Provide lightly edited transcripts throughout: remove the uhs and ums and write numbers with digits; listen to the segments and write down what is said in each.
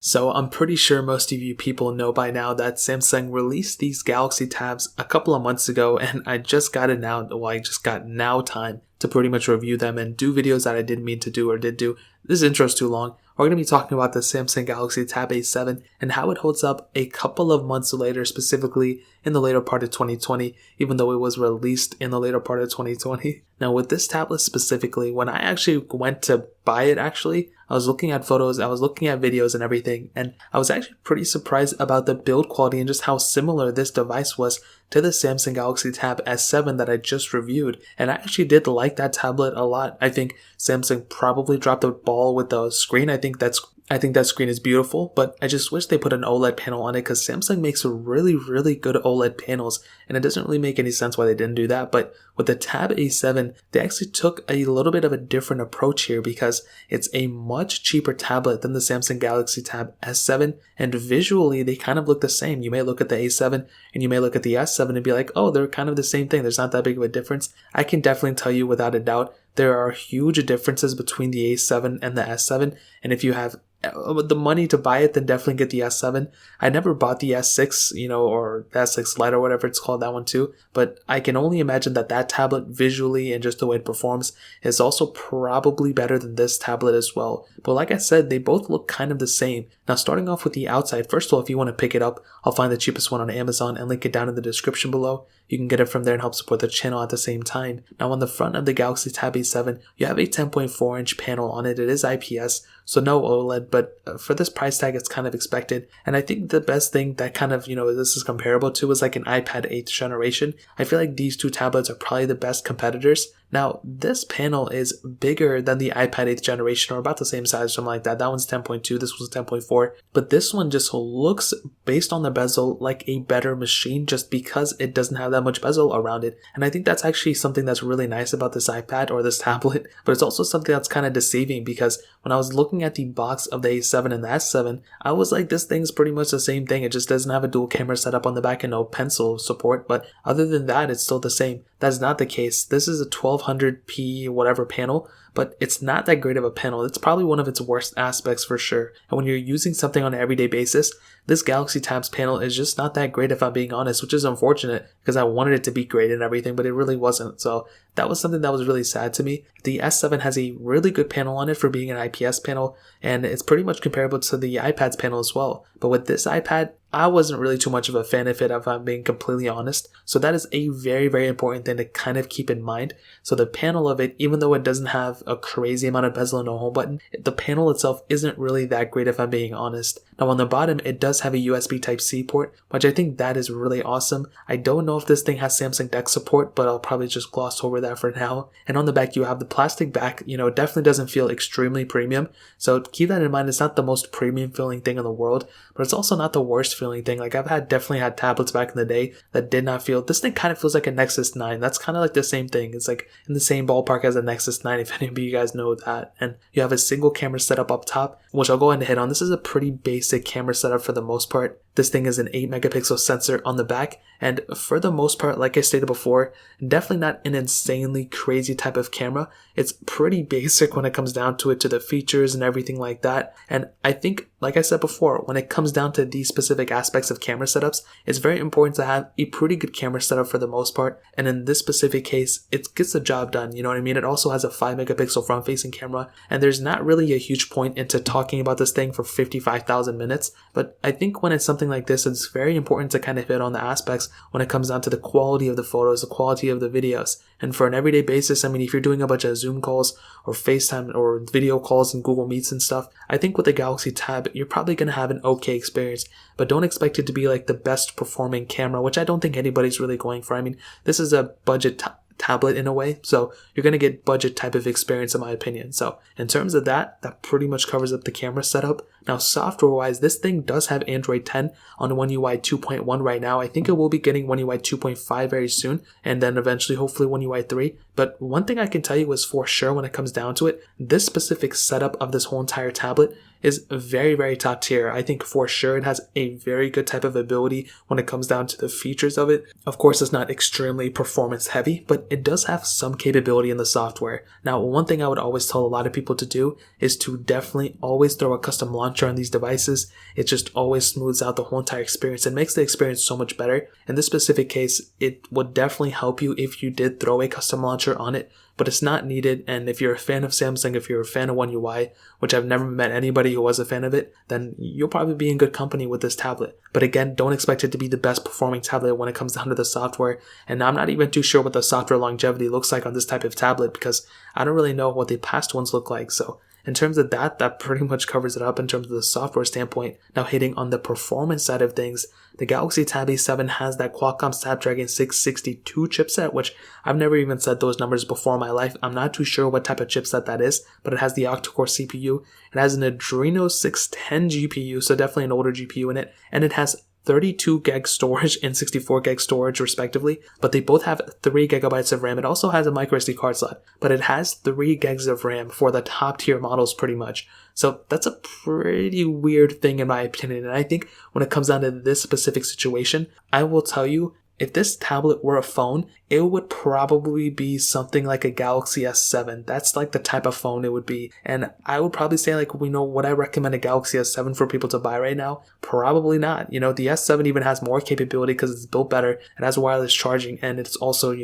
So I'm pretty sure most of you people know by now that Samsung released these Galaxy Tabs a couple of months ago, and I just got it now. Well, I just got now time to pretty much review them and do videos that I didn't mean to do or did do. This intro's too long. We're going to be talking about the Samsung Galaxy Tab A7 and how it holds up a couple of months later, specifically in the later part of 2020, even though it was released in the later part of 2020. Now with this tablet specifically, when I actually went to buy it I was looking at photos, I was looking at videos and everything, and I was actually pretty surprised about the build quality and just how similar this device was to the Samsung Galaxy Tab S7 that I just reviewed. And I actually did like that tablet a lot. I think Samsung probably dropped the ball with the screen. I think that screen is beautiful, but I just wish they put an OLED panel on it because Samsung makes really, really good OLED panels, and it doesn't really make any sense why they didn't do that. But with the Tab A7, they actually took a little bit of a different approach here because it's a much cheaper tablet than the Samsung Galaxy Tab S7, and visually they kind of look the same. You may look at the A7 and you may look at the S7 and be like, oh, they're kind of the same thing. There's not that big of a difference. I can definitely tell you without a doubt there are huge differences between the A7 and the S7, and if you have the money to buy it, then definitely get the S7. I never bought the S6, or the S6 Lite or whatever it's called, that one too, but I can only imagine that tablet visually and just the way it performs is also probably better than this tablet as well. But like I said, they both look kind of the same. Now starting off with the outside, first of all, if you want to pick it up, I'll find the cheapest one on Amazon and link it down in the description below. You can get it from there and help support the channel at the same time. Now on the front of the Galaxy Tab A7, you have a 10.4 inch panel on it. It is IPS, so no OLED, but for this price tag, it's kind of expected. And I think the best thing that kind of, this is comparable to is like an iPad 8th generation. I feel like these two tablets are probably the best competitors. Now, this panel is bigger than the iPad 8th generation, or about the same size, something like that. That one's 10.2, this was 10.4. But this one just looks, based on the bezel, like a better machine just because it doesn't have that much bezel around it. And I think that's actually something that's really nice about this iPad or this tablet. But it's also something that's kind of deceiving because when I was looking at the box of the A7 and the S7, I was like, this thing's pretty much the same thing. It just doesn't have a dual camera setup on the back and no pencil support. But other than that, it's still the same. That's not the case. This is a 1200p whatever panel, but it's not that great of a panel. It's probably one of its worst aspects for sure. And when you're using something on an everyday basis, this Galaxy Tabs panel is just not that great if I'm being honest, which is unfortunate because I wanted it to be great and everything, but it really wasn't. So that was something that was really sad to me. The S7 has a really good panel on it for being an IPS panel, and it's pretty much comparable to the iPad's panel as well. But with this iPad, I wasn't really too much of a fan of it if I'm being completely honest. So that is a very, very important thing to kind of keep in mind. So the panel of it, even though it doesn't have a crazy amount of bezel and no home button, the panel itself isn't really that great if I'm being honest. Now on the bottom, it does have a USB Type-C port, which I think that is really awesome. I don't know if this thing has Samsung DeX support, but I'll probably just gloss over that for now. And on the back, you have the plastic back. It definitely doesn't feel extremely premium. So keep that in mind. It's not the most premium feeling thing in the world, but it's also not the worst feeling thing. Like I've definitely had tablets back in the day that did not feel, this thing kind of feels like a Nexus 9. That's kind of like the same thing. It's like in the same ballpark as a Nexus 9, if any of you guys know that. And you have a single camera setup up top, which I'll go ahead and hit on. This is a pretty basic camera setup for the most part. This thing is an 8 megapixel sensor on the back, and for the most part, like I stated before, definitely not an insanely crazy type of camera. It's pretty basic when it comes down to it, to the features and everything like that. And I think, like I said before, when it comes down to these specific aspects of camera setups, it's very important to have a pretty good camera setup for the most part. And in this specific case, it gets the job done. You know what I mean? It also has a 5 megapixel front facing camera, and there's not really a huge point into talking about this thing for 55,000 minutes. But I think when it's something like this, it's very important to kind of hit on the aspects when it comes down to the quality of the photos, the quality of the videos. And for an everyday basis, I mean, if you're doing a bunch of Zoom calls or FaceTime or video calls and Google Meets and stuff, I think with the Galaxy Tab, you're probably going to have an okay experience, but don't expect it to be like the best performing camera, which I don't think anybody's really going for. I mean, this is a budget tablet in a way, so you're going to get budget type of experience in my opinion. So in terms of that pretty much covers up the camera setup. Now software wise, this thing does have Android 10 on One UI 2.1 right now. I think it will be getting One UI 2.5 very soon, and then eventually hopefully One UI 3. But one thing I can tell you is for sure when it comes down to it, this specific setup of this whole entire tablet is very, very top tier. I think for sure it has a very good type of ability when it comes down to the features of it. Of course, it's not extremely performance heavy, but it does have some capability in the software. Now, one thing I would always tell a lot of people to do is to definitely always throw a custom launcher launcher on these devices, it just always smooths out the whole entire experience and makes the experience so much better. In this specific case, it would definitely help you if you did throw a custom launcher on it, but it's not needed. And if you're a fan of Samsung, if you're a fan of One UI, which I've never met anybody who was a fan of it, then you'll probably be in good company with this tablet. But again, don't expect it to be the best performing tablet when it comes down to the software. And I'm not even too sure what the software longevity looks like on this type of tablet because I don't really know what the past ones look like. So in terms of that pretty much covers it up in terms of the software standpoint. Now hitting on the performance side of things, the Galaxy Tab A7 has that Qualcomm Snapdragon 662 chipset, which I've never even said those numbers before in my life. I'm not too sure what type of chipset that is, but it has the octa-core CPU. It has an Adreno 610 GPU, so definitely an older GPU in it, and it has 32 gig storage and 64 gig storage respectively, but they both have 3 gigabytes of RAM. It also has a microSD card slot, but it has 3 gigs of RAM for the top tier models pretty much. So that's a pretty weird thing in my opinion. And I think when it comes down to this specific situation, I will tell you, if this tablet were a phone, it would probably be something like a Galaxy S7. That's like the type of phone it would be. And I would probably say like, would I recommend a Galaxy S7 for people to buy right now? Probably not. The S7 even has more capability because it's built better. It has wireless charging and it's also,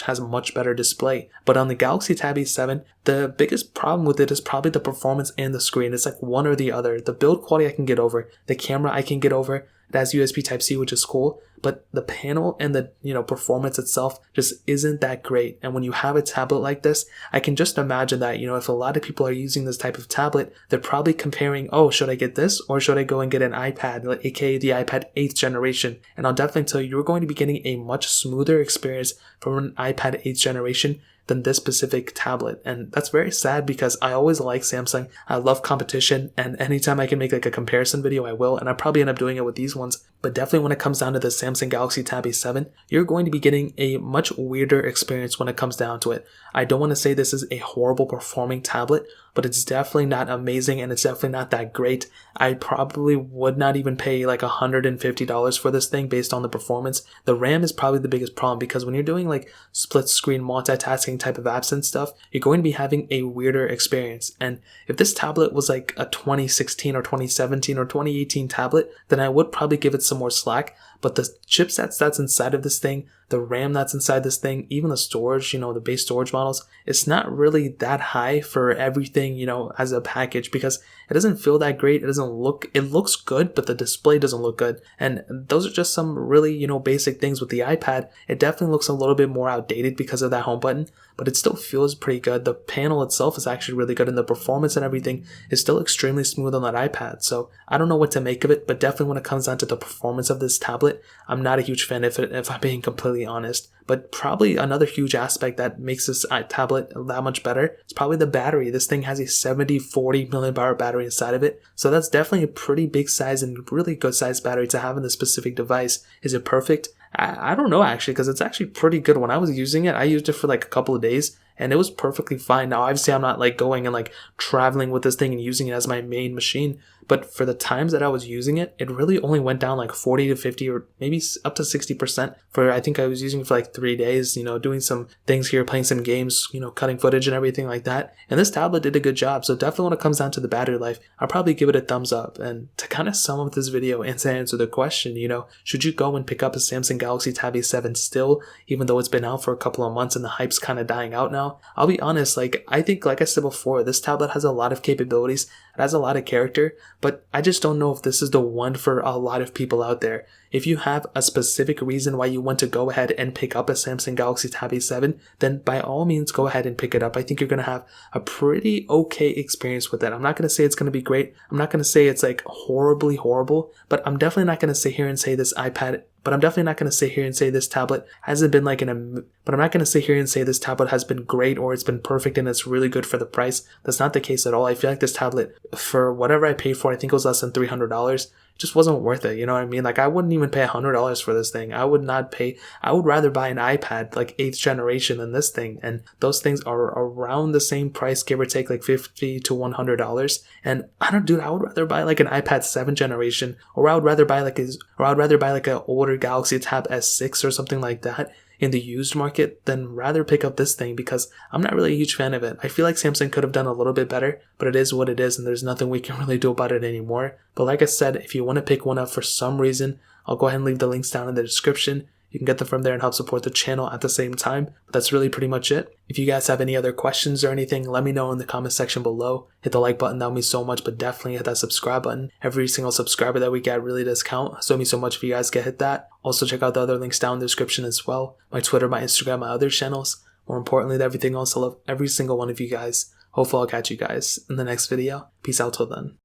has a much better display. But on the Galaxy Tab A7, the biggest problem with it is probably the performance and the screen. It's like one or the other. The build quality I can get over. The camera I can get over. It has USB Type-C, which is cool, but the panel and the, performance itself just isn't that great. And when you have a tablet like this, I can just imagine that, if a lot of people are using this type of tablet, they're probably comparing, oh, should I get this or should I go and get an iPad, like, aka the iPad 8th generation? And I'll definitely tell you, you're going to be getting a much smoother experience from an iPad 8th generation than this specific tablet. And that's very sad because I always like Samsung. I love competition, and anytime I can make like a comparison video, I will, and I probably end up doing it with these ones. But definitely when it comes down to the Samsung Galaxy Tab A7, you're going to be getting a much weirder experience when it comes down to it. I don't want to say this is a horrible performing tablet, but it's definitely not amazing and it's definitely not that great. I probably would not even pay like $150 for this thing based on the performance. The RAM is probably the biggest problem because when you're doing like split screen multitasking type of apps and stuff, you're going to be having a weirder experience. And if this tablet was like a 2016 or 2017 or 2018 tablet, then I would probably give it some more slack. But the chipsets that's inside of this thing, the RAM that's inside this thing, even the storage, the base storage models, it's not really that high for everything, as a package because it doesn't feel that great. It looks good, but the display doesn't look good. And those are just some really, basic things with the iPad. It definitely looks a little bit more outdated because of that home button, but it still feels pretty good. The panel itself is actually really good and the performance and everything is still extremely smooth on that iPad. So I don't know what to make of it, but definitely when it comes down to the performance of this tablet, I'm not a huge fan of it if I'm being completely honest. But probably another huge aspect that makes this tablet that much better is probably the battery. This thing has a 7040 milliamp hour battery inside of it. So that's definitely a pretty big size and really good size battery to have in this specific device. Is it perfect? I don't know actually, because it's actually pretty good. When I was using it, I used it for like a couple of days and it was perfectly fine. Now obviously I'm not like going and like traveling with this thing and using it as my main machine, but for the times that I was using it, it really only went down like 40 to 50 or maybe up to 60% for, I think I was using it for like 3 days, doing some things here, playing some games, cutting footage and everything like that. And this tablet did a good job. So definitely when it comes down to the battery life, I'll probably give it a thumbs up. And to kind of sum up this video and to answer the question, should you go and pick up a Samsung Galaxy Tab A7 still, even though it's been out for a couple of months and the hype's kind of dying out now? I'll be honest, I think, like I said before, this tablet has a lot of capabilities. It has a lot of character, but I just don't know if this is the one for a lot of people out there. If you have a specific reason why you want to go ahead and pick up a Samsung Galaxy Tab A7, then by all means go ahead and pick it up. I think you're going to have a pretty okay experience with it. I'm not going to say it's going to be great. I'm not going to say it's like horribly horrible, but I'm definitely not going to sit here and say this tablet hasn't been like but I'm not going to sit here and say this tablet has been great or it's been perfect and it's really good for the price. That's not the case at all. I feel like this tablet, for whatever I paid for, I think it was less than $300, just wasn't worth it. You know what I mean? Like I wouldn't even pay $100 for this thing. I would rather buy an iPad like 8th generation than this thing. And those things are around the same price, give or take like $50 to $100. And I would rather buy like an iPad 7th generation, or I would rather buy like an older Galaxy Tab S6 or something like that. in the used market, then rather pick up this thing because I'm not really a huge fan of it. I feel like Samsung could have done a little bit better, but it is what it is and there's nothing we can really do about it anymore. But like I said, if you want to pick one up for some reason, I'll go ahead and leave the links down in the description. You can get them from there and help support the channel at the same time. But that's really pretty much it. If you guys have any other questions or anything, let me know in the comment section below. Hit the like button, that would mean so much, but definitely hit that subscribe button. Every single subscriber that we get really does count, so it means so much if you guys can hit that. Also check out the other links down in the description as well. My Twitter, my Instagram, my other channels. More importantly than everything else, I love every single one of you guys. Hopefully I'll catch you guys in the next video. Peace out till then.